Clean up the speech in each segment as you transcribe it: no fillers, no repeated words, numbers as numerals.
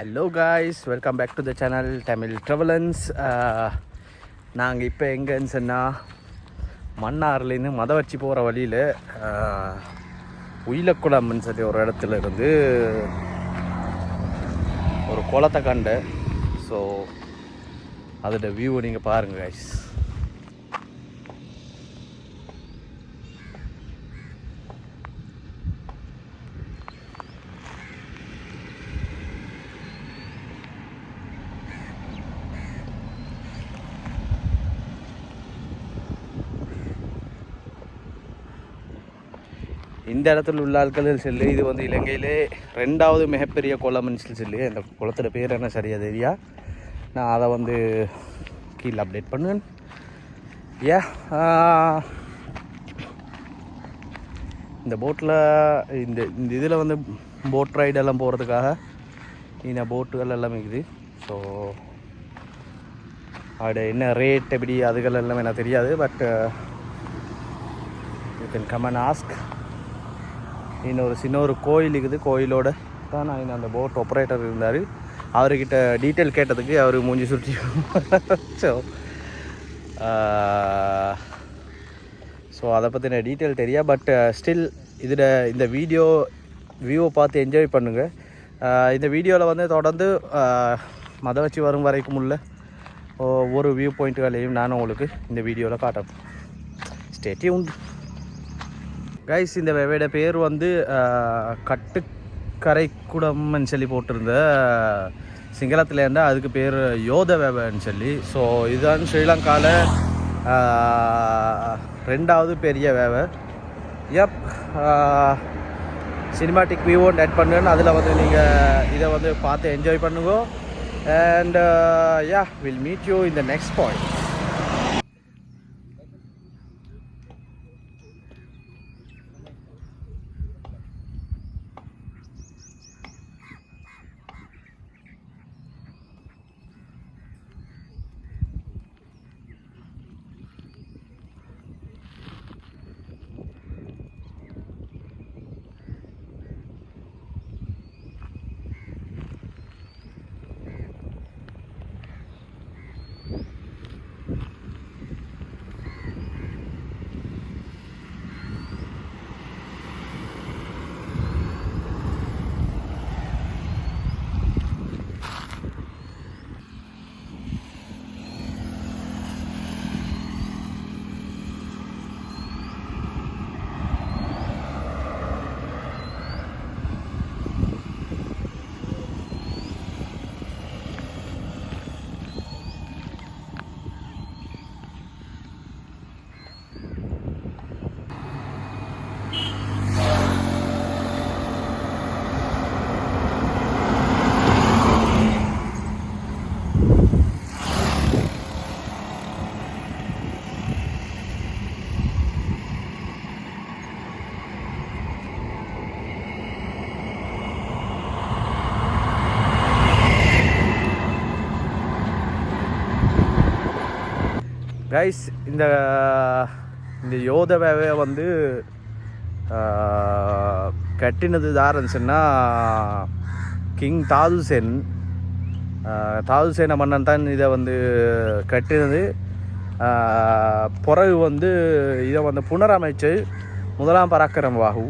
Hello guys, welcome back to the channel Tamil ட்ராவலன்ஸ். நாங்கள் இப்போ எங்கேன்னு சொன்னால் மன்னார்லேருந்து மதவச்சி போகிற வழியில் உயிலக்குளம்னு சொல்லி ஒரு இடத்துல இருந்து ஒரு குளத்தை கண்டு. ஸோ அதோட வியூவை நீங்கள் பாருங்கள் காய்ஸ். இந்த இடத்துல உள்ள ஆட்கள் சொல்லி இது வந்து இலங்கையிலே 2வது மிகப்பெரிய குளம்னு சொல்லி அந்த குளத்தோட பேர் என்ன சரியா தெரியா, நான் அதை வந்து கீழே அப்டேட் பண்ணுவேன். இந்த போட்டில் இந்த இந்த இதில் வந்து போட் ரைடெல்லாம் போகிறதுக்காக இந்த போட்டுகள் எல்லாம் இருக்குது. ஸோ அதோட என்ன ரேட் எப்படி அதுகள் எல்லாம் எனக்கு தெரியாது. But you can come and ask. இன்னொரு சின்ன ஒரு கோயில் இருக்குது. கோயிலோட தான் நான் அந்த போட் ஆப்ரேட்டர் இருந்தார். அவர்கிட்ட டீட்டெயில் கேட்டதுக்கு அவர் மூஞ்சி சுற்றி. ஸோ அதை பற்றின டீட்டெயில் தெரியா. பட் ஸ்டில் இதில் இந்த வியூவை பார்த்து என்ஜாய் பண்ணுங்கள். இந்த வீடியோவில் வந்து தொடர்ந்து மதவச்சி வரும் வரைக்கும் உள்ள ஒவ்வொரு வியூ பாயிண்ட்டுகளையும் நானும் உங்களுக்கு இந்த வீடியோவில் காட்டுறேன். Stay tuned guys. இந்த வெவ்வேட பேர் வந்து கட்டுக்கரைக்குடம்னு சொல்லி போட்டிருந்த சிங்களத்தில் இருந்தால் அதுக்கு பேர் யோத வேவைன்னு சொல்லி. ஸோ இதுதான் ஸ்ரீலங்காவில் 2வது பெரிய வேவை. சினிமாட்டிக் வியூ ஒன்று ஆட் பண்ணுன்னு அதில் வந்து நீங்கள் இதை வந்து பார்த்து என்ஜாய் பண்ணுங்க. And will meet you in the next point. Guys, இந்த யோத வேவையை வந்து கட்டினது யாருன்னு சொன்னால் கிங் தாதுசேன். தாதுசேன மன்னன் தான் இதை வந்து கட்டினது. பிறகு வந்து இதை வந்து புனரமைச்சு 1ஆம் பராக்கிரமபாகு.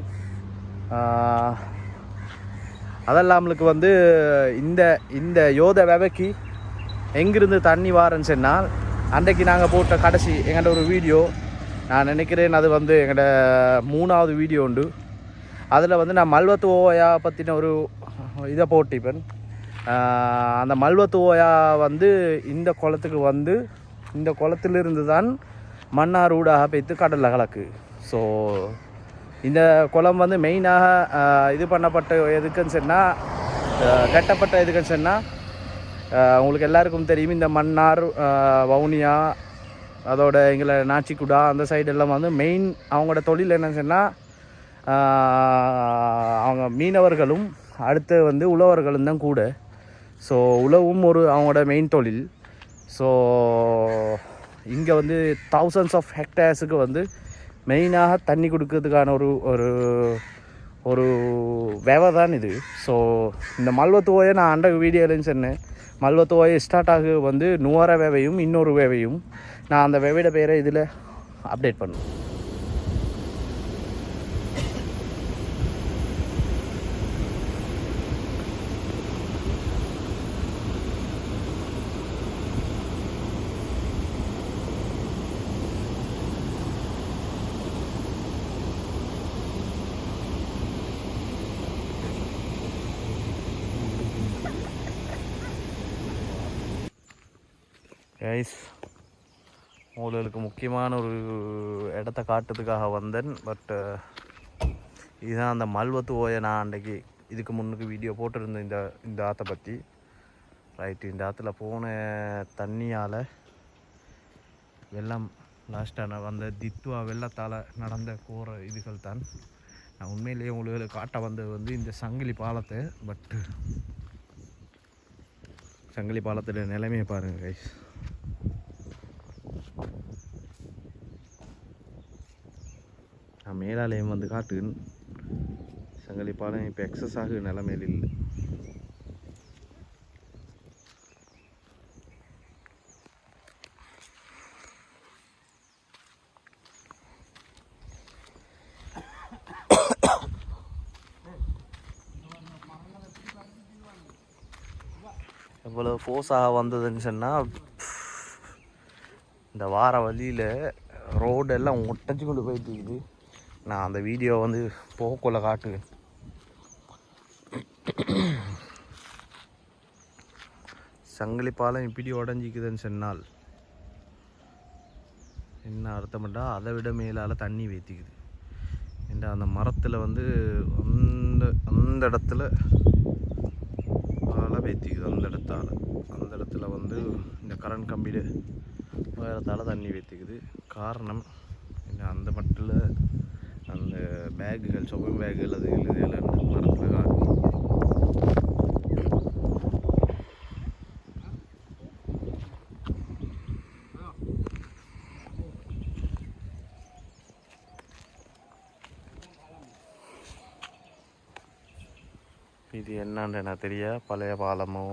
அதெல்லாமலுக்கு வந்து இந்த யோத வேவைக்கு எங்கிருந்து தண்ணி வாரன்னு சொன்னால், அன்றைக்கு நாங்கள் போட்ட கடைசி எங்கள்ட ஒரு வீடியோ, நான் நினைக்கிறேன் அது வந்து எங்கள்ட 3வது வீடியோ உண்டு. அதில் வந்து நான் மல்வத்து ஓயா பற்றின ஒரு இதை போட்டிப்பேன். அந்த மல்வத்து ஓயா வந்து இந்த குளத்துக்கு வந்து இந்த குளத்திலிருந்து தான் மன்னார் ஊடாக பெய்த்து கடலில் கலக்கு. ஸோ இந்த குளம் வந்து மெயினாக இது பண்ணப்பட்ட எதுக்குன்னு சொன்னால், கட்டப்பட்ட எதுக்குன்னு சொன்னால், உங்களுக்கு எல்லாருக்கும் தெரியும் இந்த மன்னார், வவுனியா, அதோட எங்களை நாச்சிக்குடா அந்த சைடெல்லாம் வந்து மெயின் அவங்களோட தொழில் என்னன்னு சொன்னால், அவங்க மீனவர்களும் அடுத்து வந்து உழவர்களும் தான் கூட. ஸோ உழவும் ஒரு அவங்களோட மெயின் தொழில். ஸோ இங்கே வந்து thousands ஆஃப் ஹெக்டேர்ஸுக்கு வந்து மெயினாக தண்ணி கொடுக்கறதுக்கான ஒரு ஒரு வேவை தான் இது. ஸோ இந்த மல்வத்து ஓயை நான் அண்ட வீடியோலன்னு சொன்னேன். மல்வத்து ஓயை ஸ்டார்ட் ஆக வந்து நுவர வேவையும் இன்னொரு வேவையும் நான் அந்த வேவையோட பேரை இதில் அப்டேட் பண்ணுவேன். கைஸ், உங்களுக்கு முக்கியமான ஒரு இடத்த காட்டுறதுக்காக வந்தேன். பட் இதுதான் அந்த மல்வத்து ஓயை. நான் அன்றைக்கி இதுக்கு முன்னுக்கு வீடியோ போட்டிருந்தேன் இந்த ஆற்றை பற்றி. ரைட்டு, இந்த ஆற்றுல போன தண்ணியால் வெள்ளம் லாஸ்ட்டான வந்த தித்துவா வெள்ளத்தால் நடந்த கோர இதுகள் தான். நான் உண்மையிலேயே உங்களுக்கு காட்ட வந்தது வந்து இந்த சங்கிலி பாலத்தை. பட் சங்கிலி பாலத்தோட நிலைமையை பாருங்கள் கைஸ். நான் மேலாலயம் வந்து காட்டுன்னு சங்கிலி பாலம் இப்போ எக்ஸஸ் ஆகு நிலைமையில் இல்லை. எவ்வளோ ஃபோர்ஸாக வந்ததுன்னு சொன்னால் இந்த வார வழியில் ரோடெல்லாம் ஒட்டச்சு கொண்டு போயிட்டு. நான் அந்த வீடியோ வந்து போக்குள்ள காட்டுவேன். சங்கிலி பாலம் இப்படி உடஞ்சிக்குதுன்னு சொன்னால் என்ன அர்த்தம்டா, அதை விட மேலால் தண்ணி வேத்திக்குது. ஏன்னா அந்த மரத்தில் வந்து அந்த இடத்துல வேத்திக்குது. அந்த இடத்துல வந்து இந்த கரண்ட் கம்பியில் உயரத்தால் தண்ணி வேத்திக்குது. காரணம் என்ன, அந்த மட்டில் அந்த பேக்குகள், சொப்பை பேக்குகள், அது இதெல்லாம் மரத்தில் காணும். இது என்னன்னு எனக்கு தெரியா, பழைய பாலமோ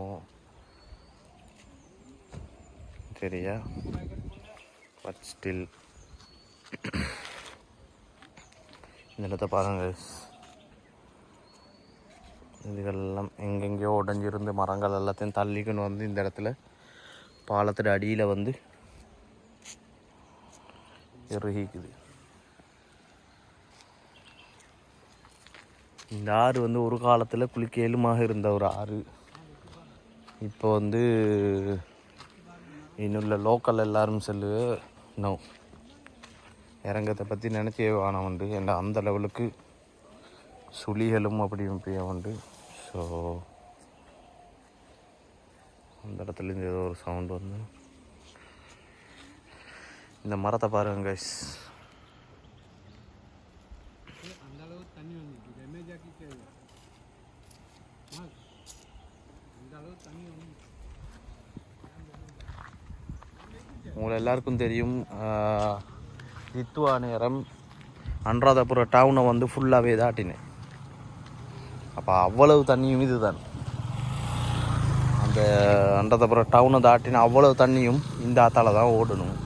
தெரியா. பட் ஸ்டில் இந்த இடத்த பாருங்கள். இதுகளெல்லாம் எங்கெங்கேயோ உடஞ்சிருந்து மரங்கள் எல்லாத்தையும் தள்ளிக்கணும் வந்து இந்த இடத்துல பாலத்தோட அடியில் வந்து இறுகிக்குது. இந்த ஆறு வந்து ஒரு காலத்தில் குளிக்க ஏழுமாக இருந்த ஒரு ஆறு. இப்போ வந்து இன்னுள்ள லோக்கல் எல்லாரும் சொல்லு நோ இறங்கத்தை பற்றி நினச்சே வானம் உண்டு. ஏன்னா அந்த லெவலுக்கு சுழிகளும் அப்படியும் இப்படியும் உண்டு. ஸோ அந்த இடத்துலேருந்து ஏதோ ஒரு சவுண்டு வந்து இந்த மரத்தை பாருங்க கைஸ். உங்களை எல்லாருக்கும் தெரியும், தித்துவா நேரம் அனுராதபுரம் டவுனை வந்து ஃபுல்லாகவே தாட்டினேன். அப்போ அவ்வளவு தண்ணியும் இது தான். அந்த அனுராதபுரம் டவுனை தாட்டின அவ்வளவு தண்ணியும் இந்த ஆத்தால தான் ஓடணும்.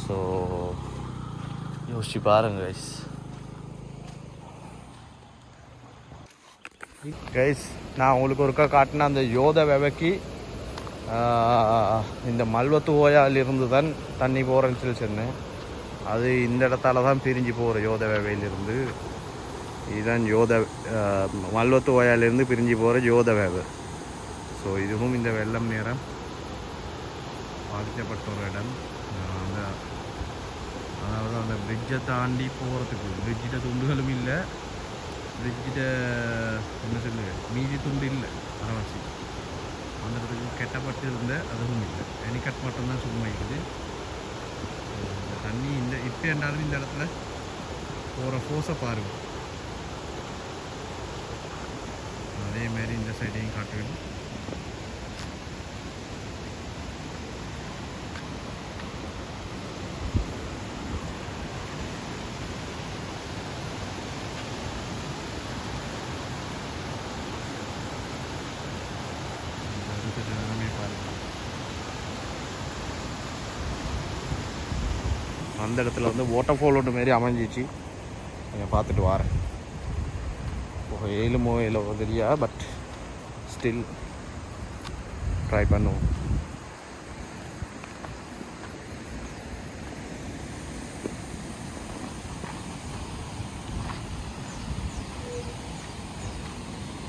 ஸோ யோசிச்சு பாருங்க கைஸ். நான் உங்களுக்கு ஒருக்கா காட்டின அந்த யோத வெவைக்கு இந்த மல்வத்து ஓயாலிருந்து தான் தண்ணி போகிறேன்னு சொல்லி சொன்னேன். அது இந்த இடத்தால தான் பிரிஞ்சு போகிற யோத வேவையிலிருந்து. இதுதான் மல்வத்து ஓயாலிருந்து பிரிஞ்சு போகிற யோத வேவை. ஸோ இதுவும் இந்த வெள்ளம் நேரம் பாதிக்கப்பட்ட ஒரு இடம். அதாவது அந்த பிரிட்ஜை தாண்டி போகிறதுக்கு பிரிட்ஜிட்ட துண்டுகளும் இல்லை, பிரிட்ஜிட்ட என்ன சொல்லு மீதி துண்டு இல்லை, அரவாசி அந்த இடத்துக்கு கெட்டப்பட்டு இருந்த அதுவும் இல்லை. அணிக்கட் மட்டும்தான் சும்மா இருக்குது. தண்ணி இந்த இப்போ என்றாலும் இந்த இடத்துல போகிற ஃபோர்ஸை பாருங்கள். அதேமாரி இந்த சைடையும் காட்டுவேன். அந்த இடத்துல வந்து வாட்டர் ஃபால் ஒன்று மாரி அமைஞ்சிச்சு. கொஞ்சம் பார்த்துட்டு வரேன். ஏழுமோ தெரியா, பட் ஸ்டில் ட்ரை பண்ணுவோம்.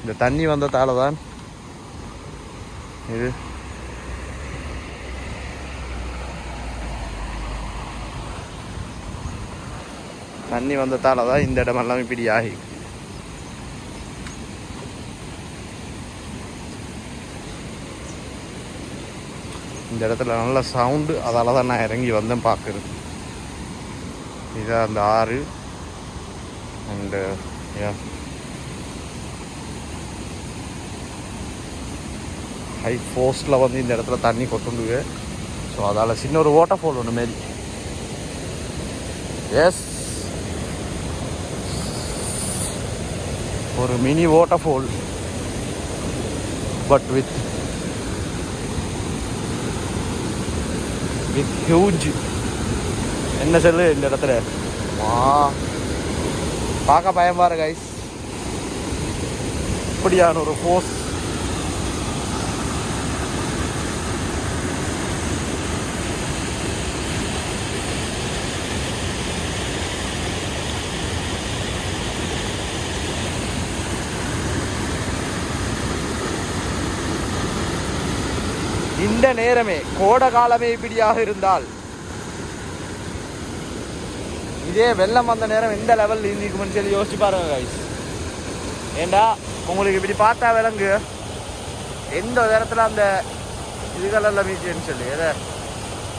இந்த தண்ணி வந்ததால தான் இது தண்ணி வந்ததால தான் இந்த இடமெல்லாம் இப்படி ஆகி. இந்த இடத்துல நல்ல சவுண்டு, அதால தான் நான் இறங்கி வந்தேன் பார்க்குறது. இதுதான் அந்த ஆறு. அண்டு ஹை ஃபோர்ஸில் வந்து இந்த இடத்துல தண்ணி கொட்டுண்டுங்க. ஸோ அதால் சின்ன ஒரு வாட்டர் ஃபால் ஒன்று மாரி. எஸ், ஒரு mini water fall, but with huge. என்ன சொல்லு இந்த இடத்துல பார்க்க பயமா இருக்கு கைஸ். இப்படியான ஒரு ஃபோர்ஸ். இந்த நேரமே கோடை காலமே இப்படியாக இருந்தால், இதே வெள்ளம் வந்த நேரம் எந்த லெவல் இருக்குன்னு சொல்லி யோசிச்சு பாருங்க கைஸ். ஏண்டா உங்களுக்கு இப்படி பார்த்தா விலங்கு எந்த நேரத்தில் அந்த இதுகள் எல்லாம் வீச்சுன்னு சொல்லி, எதை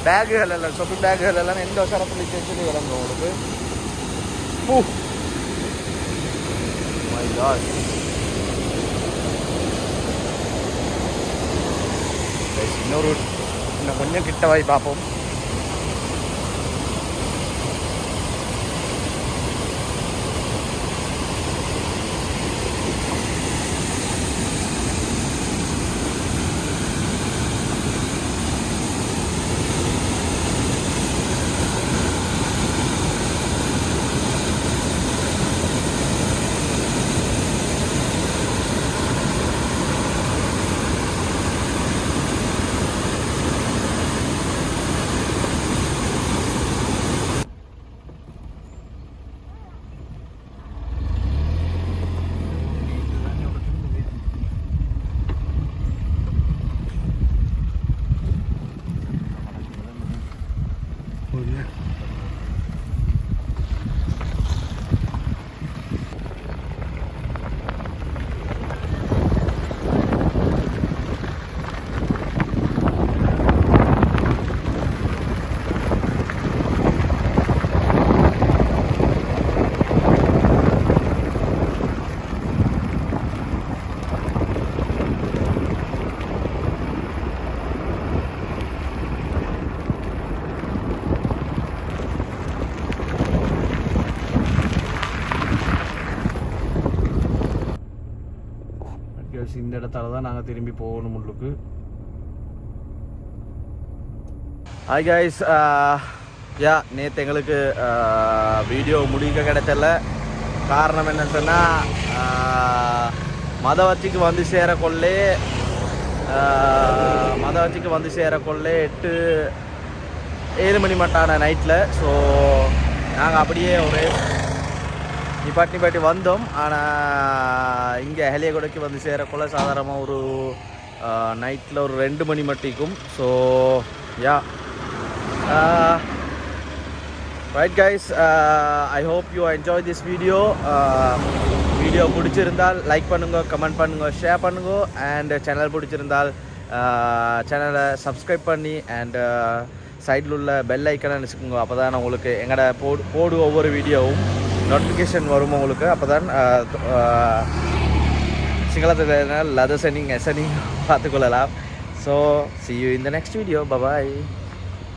பேக்குகள் எல்லாம், சொப்பு பேக்குகள் எல்லாம் எந்த வருஷத்தில் வீச்சுன்னு சொல்லி விலங்கு உங்களுக்கு. இன்னொரு இன்னும் கொஞ்சம் கிட்ட வாய் பார்ப்போம். இந்த இடத்தால தான் நாங்கள் திரும்பி போகணும் முள்ளுக்கு. ஹாய் கைஸ், நேற்று எங்களுக்கு வீடியோ முடிக்க கிடைச்சல. காரணம் என்னன்னு சொன்னால், மதவச்சிக்கு வந்து சேரக்கொள்ளே 8-7 மணி மட்டான நைட்டில். ஸோ நாங்கள் அப்படியே ஒரு நிப்பாட்டி வந்தோம். ஆனால் இங்கே ஹெலியகொடைக்கு வந்து சேரக்குள்ள சாதாரணமாக ஒரு நைட்டில் ஒரு 2 மணி மட்டிக்கும். So right guys, I hope you enjoy this video. Video பிடிச்சிருந்தால் லைக் பண்ணுங்க, கமெண்ட் பண்ணுங்க, ஷேர் பண்ணுங்க. அண்ட் சேனல் பிடிச்சிருந்தால் சேனலை சப்ஸ்கிரைப் பண்ணி அண்ட் சைடில் உள்ள பெல் ஐக்கனை நினச்சிக்கோங்க. அப்போ தான் உங்களுக்கு எங்களோட போடு ஒவ்வொரு வீடியோவும் நோட்டிஃபிகேஷன் வரும் உங்களுக்கு. அப்போ தான் சிங்களத்தில் லதசனிங் எசனிங் பார்த்துக்கொள்ளலாம். So see you in the next video. Bye bye.